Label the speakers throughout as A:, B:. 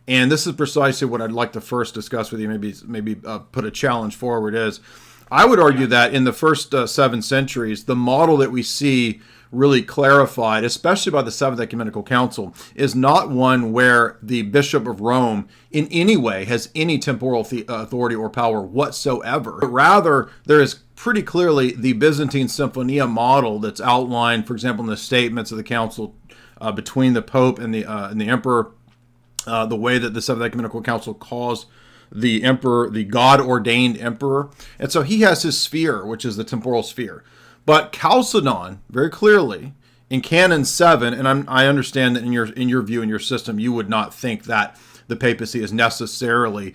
A: And this is precisely what I'd like to first discuss with you, maybe put a challenge forward is, I would argue that in the first 7 centuries, the model that we see really clarified, especially by the Seventh Ecumenical Council, is not one where the Bishop of Rome in any way has any temporal authority or power whatsoever. But rather, there is pretty clearly the Byzantine Symphonia model that's outlined, for example, in the statements of the Council between the Pope and the Emperor, the way that the Seventh Ecumenical Council calls the Emperor the God-ordained Emperor. And so he has his sphere, which is the temporal sphere. But Chalcedon, very clearly, in Canon 7, and I understand that in your view, in your system, you would not think that the papacy is necessarily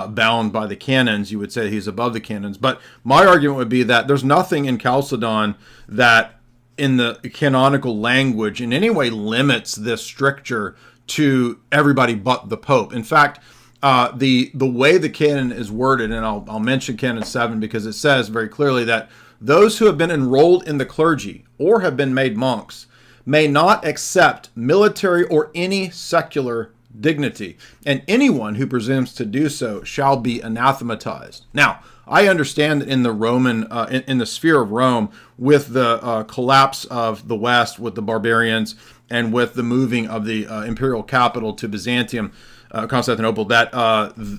A: bound by the canons. You would say he's above the canons. But my argument would be that there's nothing in Chalcedon that, in the canonical language, in any way limits this stricture to everybody but the Pope. In fact, the way the canon is worded, and I'll mention Canon 7 because it says very clearly that those who have been enrolled in the clergy or have been made monks may not accept military or any secular dignity, and anyone who presumes to do so shall be anathematized. Now, I understand that in the Roman, in the sphere of Rome, with the collapse of the West, with the barbarians, and with the moving of the imperial capital to Byzantium, Constantinople, that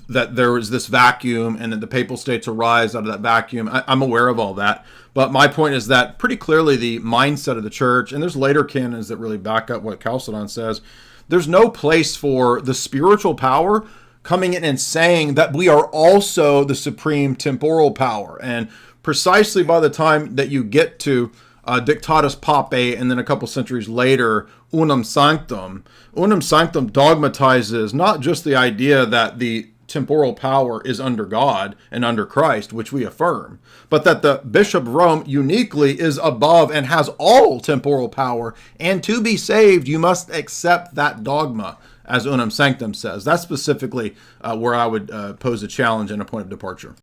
A: there was this vacuum and that the papal states arise out of that vacuum. I'm aware of all that. But my point is that pretty clearly the mindset of the church, and there's later canons that really back up what Chalcedon says, there's no place for the spiritual power coming in and saying that we are also the supreme temporal power. And precisely by the time that you get to Dictatus Papae, and then a couple centuries later, Unum Sanctum dogmatizes not just the idea that the temporal power is under God and under Christ, which we affirm, but that the Bishop of Rome uniquely is above and has all temporal power, and to be saved, you must accept that dogma, as Unum Sanctum says. That's specifically where I would pose a challenge and a point of departure.